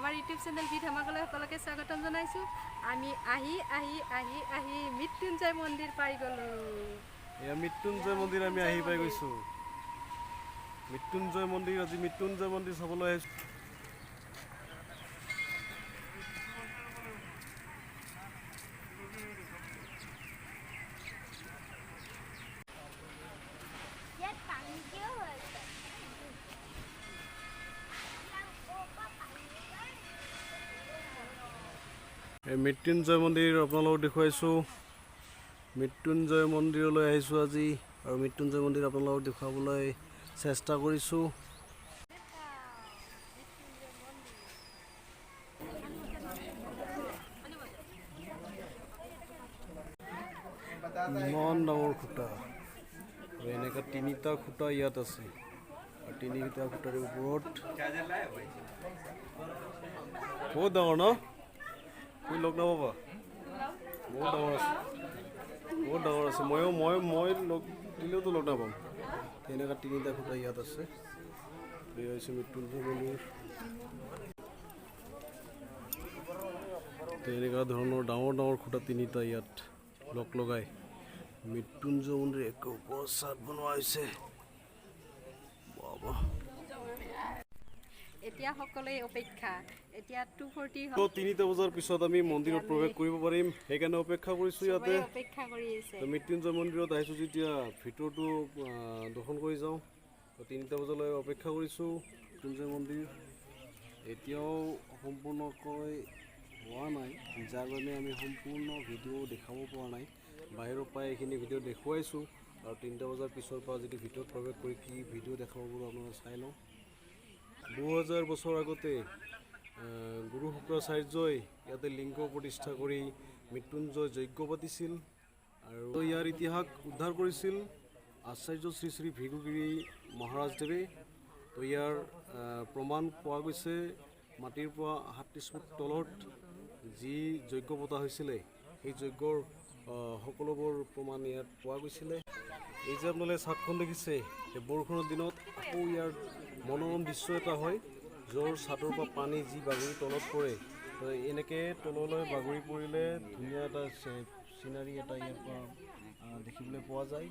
আমাৰ YouTube channel B ধামাকালৈ সকলোকে স্বাগতম জনাইছোঁ। আমি আহি মৃত্যুঞ্জয় মন্দিৰ পাই গ'লোঁ। এয়া মৃত্যুঞ্জয় মন্দিৰ আমি আহি পাই গৈছোঁ। মৃত্যুঞ্জয় মন্দিৰ, আজি মৃত্যুঞ্জয় মন্দিৰ চাবলৈ আহিছোঁ। এই মৃত্যুঞ্জয় মন্দিৰ আপোনালোকক দেখুৱাইছোঁ। মৃত্যুঞ্জয় মন্দিৰলৈ আহিছোঁ আজি, আৰু মৃত্যুঞ্জয় মন্দিৰ আপোনালোকক দেখুৱাবলৈ চেষ্টা কৰিছোঁ। ইমান ডাঙৰ খুঁটা, আৰু এনেকুৱা তিনিটা খুঁটা ইয়াত আছে, আৰু তিনিটা খুঁটাৰ ওপৰত বহুত ডাঙৰ ন? তুমি লগ নাপাবা, বহুত ডাঙৰ আছে, বহুত ডাঙৰ আছে। মই লগ দিলেওতো লগ নাপাম। তেনেকুৱা তিনিটা খুঁটা ইয়াত আছে। এয়া হৈছে মৃত্যুঞ্জয় মন্দিৰ। তেনেকুৱা ধৰণৰ ডাঙৰ ডাঙৰ খুঁটা তিনিটা ইয়াত লগ লগাই মৃত্যুঞ্জয় মন্দিৰ একে ওপৰত চাট বনোৱা হৈছে। এতিয়া সকলোৱে অপেক্ষা, এতিয়া 2:40 3টা বজাৰ পিছত আমি মন্দিৰত প্ৰৱেশ কৰিব পাৰিম, সেইকাৰণে অপেক্ষা কৰিছোঁ ইয়াতে। অপেক্ষা কৰি আছে। মৃত্যুঞ্জয় মন্দিৰত আহিছোঁ যেতিয়া ভিতৰতো দৰ্শন কৰি যাওঁ। 3টা বজালৈ অপেক্ষা কৰিছোঁ। মৃত্যুঞ্জয় মন্দিৰ এতিয়াও সম্পূৰ্ণকৈ হোৱা নাই, যাৰ কাৰণে আমি সম্পূৰ্ণ ভিডিঅ' দেখাব পৰা নাই। বাহিৰৰ পৰাই এইখিনি ভিডিঅ' দেখুৱাইছোঁ, আৰু 3টা বজাৰ পিছৰ পৰা যদি ভিতৰত প্ৰৱেশ কৰি কি ভিডিঅ' দেখাব পাৰোঁ আপোনালোকে চাই লওঁ। 2000 বছৰ আগতে গুৰু শুক্ৰাচাৰ্যই ইয়াতে লিংগ প্ৰতিষ্ঠা কৰি মৃত্যুঞ্জয় যজ্ঞ পাতিছিল, আৰু ইয়াৰ ইতিহাস উদ্ধাৰ কৰিছিল আচাৰ্য শ্ৰী শ্ৰী ভৃগুগিৰি মহাৰাজদেৱে। তো ইয়াৰ প্ৰমাণ পোৱা গৈছে মাটিৰ পৰা 38 ফুট তলত যি যজ্ঞ পতা হৈছিলে, সেই যজ্ঞৰ সকলোবোৰ প্ৰমাণ ইয়াত পোৱা গৈছিলে। এই যে আপোনালোকে চাটখন দেখিছে, এই বৰষুণৰ দিনত আকৌ ইয়াৰ মনোৰম দৃশ্য এটা হয়, য'ৰ চাটৰ পৰা পানী যি বাগৰি তলত পৰে। এনেকৈ তললৈ বাগৰি পৰিলে ধুনীয়া এটা চিনাৰী এটা ইয়াৰ পৰা দেখিবলৈ পোৱা যায়।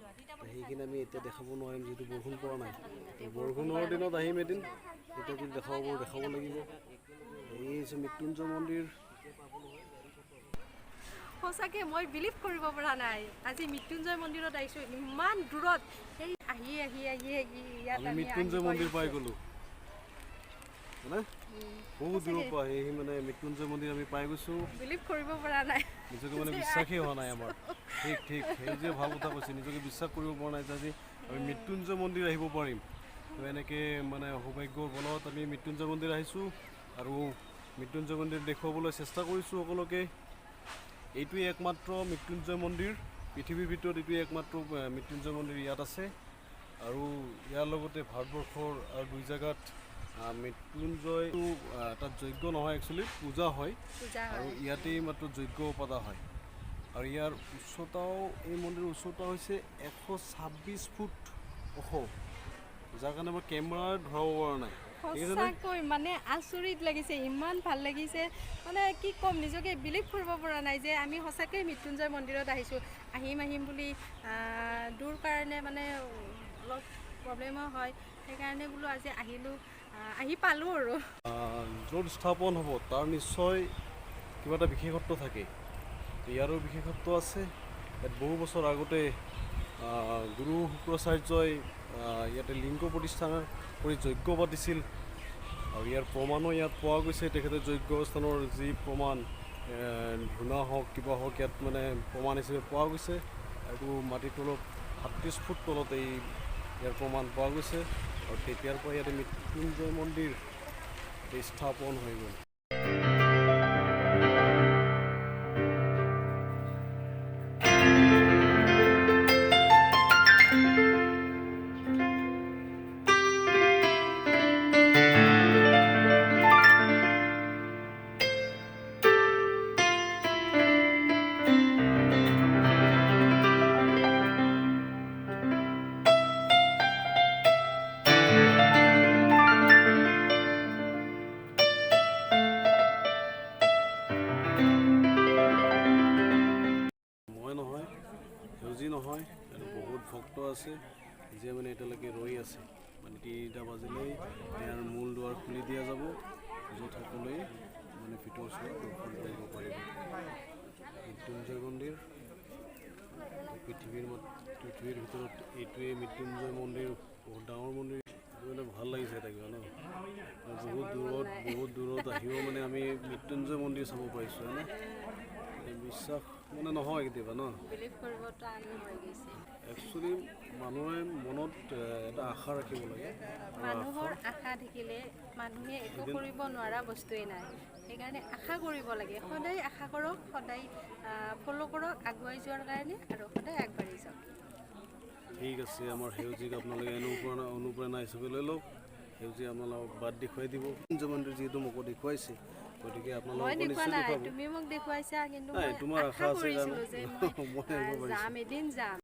সেইখিনি আমি এতিয়া দেখাব নোৱাৰিম, যিহেতু বৰষুণ পৰা নাই। বৰষুণৰ দিনত আহিম এদিন, এতিয়া যদি দেখাব পাৰোঁ দেখাব লাগিব। এই হৈছে মৃত্যুঞ্জয় মন্দিৰ। সঁচাকৈ মই বিলিভ কৰিব পৰা নাই, আজি মৃত্যুঞ্জয় মন্দিৰত আহিছোঁ ইমান দূৰত। সেই আহি ইয়াত আমি মৃত্যুঞ্জয় মন্দিৰ পাই গ'লোঁ, মানে বহুত দূৰৰ পৰা আহি মানে মৃত্যুঞ্জয় মন্দিৰ আমি পাই গৈছোঁ। বিলিভ কৰিব পৰা নাই, নিজকে মানে বিশ্বাসেই হোৱা নাই আমাৰ। ঠিক সেই যে ভাল কথা কৈছে, নিজকে বিশ্বাস কৰিব পৰা নাই যে আজি আমি মৃত্যুঞ্জয় মন্দিৰ আহিব পাৰিম। তো এনেকৈ মানে সৌভাগ্যৰ বলত আমি মৃত্যুঞ্জয় মন্দিৰ আহিছোঁ, আৰু মৃত্যুঞ্জয় মন্দিৰ দেখুৱাবলৈ চেষ্টা কৰিছোঁ সকলোকে। এইটোৱে একমাত্ৰ মৃত্যুঞ্জয় মন্দিৰ, পৃথিৱীৰ ভিতৰত এইটোৱে একমাত্ৰ মৃত্যুঞ্জয় মন্দিৰ ইয়াত আছে। আৰু ইয়াৰ লগতে ভাৰতবৰ্ষৰ আৰু 2 জেগাত মৃত্যুঞ্জয়টো তাত যজ্ঞ নহয়, একচুৱেলি পূজা হয়, আৰু ইয়াতেই মাত্ৰ যজ্ঞ পতা হয়। আৰু ইয়াৰ উচ্চতাও, এই মন্দিৰৰ উচ্চতা হৈছে 126 ফুট ওখ, যাৰ কাৰণে মই কেমেৰাত ধৰাব পৰা নাই। সঁচাকৈ মানে আচৰিত লাগিছে, ইমান ভাল লাগিছে, মানে কি ক'ম, নিজকে বিলিভ কৰিব পৰা নাই যে আমি সঁচাকৈ মৃত্যুঞ্জয় মন্দিৰত আহিছোঁ। আহিম বুলি দূৰ কাৰণে মানে অলপ প্ৰব্লেমো হয়, সেইকাৰণে বোলো আজি আহিলোঁ, আহি পালোঁ। আৰু য'ত স্থাপন হ'ব তাৰ নিশ্চয় কিবা এটা বিশেষত্ব থাকে। ইয়াৰো বিশেষত্ব আছে। ইয়াত বহু বছৰ আগতে গুৰু শুক্ৰাচাৰ্যই ইয়াতে লিংগ প্ৰতিষ্ঠা কৰি যজ্ঞ পাতিছিল, আৰু ইয়াৰ প্ৰমাণো ইয়াত পোৱা গৈছে। তেখেতে যজ্ঞ স্থানৰ যি প্ৰমাণ, ধূনা হওক কিবা হওক, ইয়াত মানে প্ৰমাণ হিচাপে পোৱা গৈছে। আৰু মাটিৰ তলত 38 ফুট তলত ইয়াৰ প্ৰমাণ পোৱা গৈছে, আৰু তেতিয়াৰ পৰা ইয়াতে মৃত্যুঞ্জয় মন্দিৰ স্থাপন হৈ গ'ল। আৰু বহুত ভক্ত আছে যিয়ে মানে এতিয়ালৈকে ৰৈ আছে মানে 3টা বাজিলেই ইয়াৰ মূল দুৱাৰ খুলি দিয়া যাব য'ত সকলোৱে মানে ভিতৰ চোৱা দৰ্শন কৰিব পাৰিব মৃত্যুঞ্জয় মন্দিৰ পৃথিৱীৰ ভিতৰত এইটোৱে মৃত্যুঞ্জয় মন্দিৰ বহুত ডাঙৰ মন্দিৰ মানে ভাল লাগিছে তাকে ন বহুত দূৰত আহিও মানে আমি মৃত্যুঞ্জয় মন্দিৰ চাব পাৰিছোঁ হয়নে বিশ্বাস মানে নহয় কেতিয়াবা ন একচুৱেলি মানুহে মনত এটা আশা ৰাখিব লাগে মানুহৰ আশা থাকিলে মানুহে একো কৰিব নোৱাৰা বস্তুৱেই নাই সেইকাৰণে আশা কৰিব লাগে সদায় আশা কৰক সদায় ফ'ল' কৰক আগুৱাই যোৱাৰ কাৰণে আৰু সদায় আগবাঢ়ি যাওক ঠিক আছে আমাৰ সেউজীক আপোনালোকে অনুপ্ৰেৰণা হিচাপে লৈ লওক সেউজী আপোনালোকক বাট দেখুৱাই দিব মৃত্যুঞ্জয় মন্দিৰ যিহেতু মোকো দেখুৱাইছে গতিকে আপোনালোকক নিশ্চয় দেখুৱাব তুমি মোক দেখুৱাইছা কিন্তু নাই তোমাৰ আশা আছে মই যাম এদিন যাম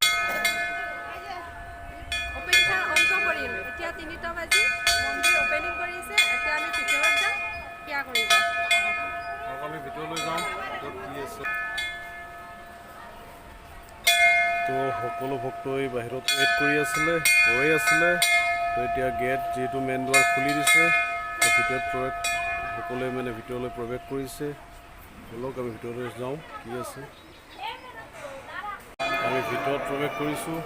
অপেক্ষা অন্ত কৰিম এতিয়া 3টা বাজি মন্দিৰ অপেনিং কৰিছে এতিয়া আমি ভিতৰত যাম কিয়া কৰিব আমি ভিতৰলৈ যাওঁ ক'ত কি আছে তো সকলো ভক্তই বাহিৰত ৱেইট কৰি আছিলে ৰৈ আছিলে তো এতিয়া গেট যিহেতু মেইন দুৱাৰ খুলি দিছে তো ভিতৰত সকলোৱে মানে ভিতৰলৈ প্ৰৱেশ কৰিছে ব'লক আমি ভিতৰলৈ যাওঁ কি আছে আমি ভিতৰত প্ৰৱেশ কৰিছোঁ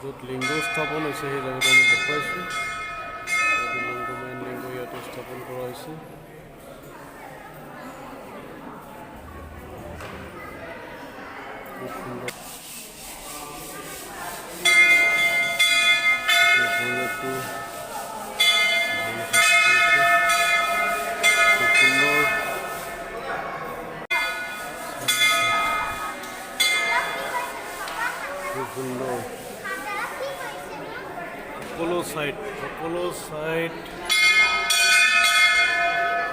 য'ত লিংগ স্থাপন হৈছে সেই জেগাটো আমি দেখুৱাইছোঁ মেইন লিংগ ইয়াতে স্থাপন কৰা হৈছে খুব সুন্দৰ খুব সুন্দৰ সকলো ছাইড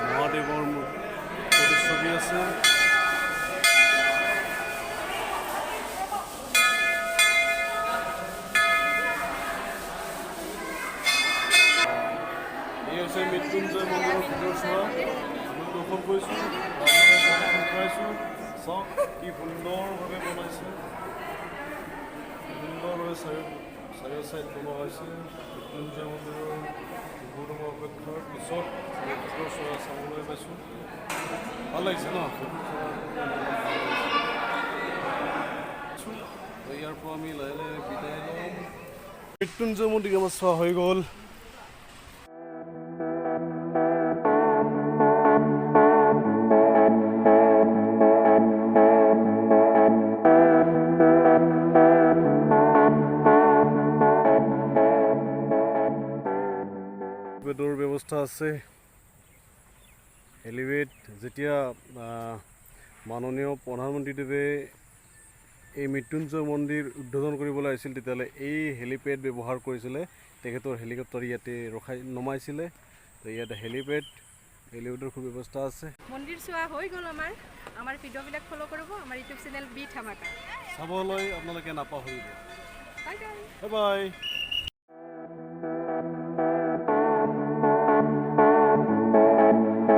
মহাদেৱৰ প্ৰতিচ্ছবি আছে এই হৈছে মৃত্যুঞ্জয় মন্দিৰৰ ভিতৰ চোৱা আমি দৰ্শন কৰিছোঁ দেখুৱাইছোঁ চাওক কি সুন্দৰভাৱে বনাইছে সুন্দৰভাৱে চাৰিও ছাইড বনোৱা হৈছে মৃত্যুঞ্জয় মন্দিৰৰ বহুত সময় অপেক্ষাৰ পিছত ভিতৰ চোৱা চাবলৈ পাইছোঁ ভাল লাগিছে ন ইয়াৰ পৰা আমি লাহে লাহে বিদায় ল'ম মৃত্যুঞ্জয় মন্দিৰ আমাৰ চোৱা হৈ গ'ল বেডৰ ব্যৱস্থা আছে হেলিৱেড যেতিয়া মাননীয় প্ৰধানমন্ত্ৰীদেৱে এই মৃত্যুঞ্জয় মন্দিৰ উদ্বোধন কৰিবলৈ আহিছিল তেতিয়াহ'লে এই হেলিপেড ব্যৱহাৰ কৰিছিলে তেখেতৰ হেলিকপ্টাৰ ইয়াতে নমাইছিলে তো ইয়াতে হেলিপেডৰ খুব ব্যৱস্থা আছে মন্দিৰ চোৱা হৈ গ'ল আমাৰ ভিডিঅ'বিলাক ফ'ল' কৰিব আমাৰ ইউটিউব চেনেল বি ধামাকা চাবলৈ আপোনালোকে নাপাহৰিব বাই বাই বাই বাই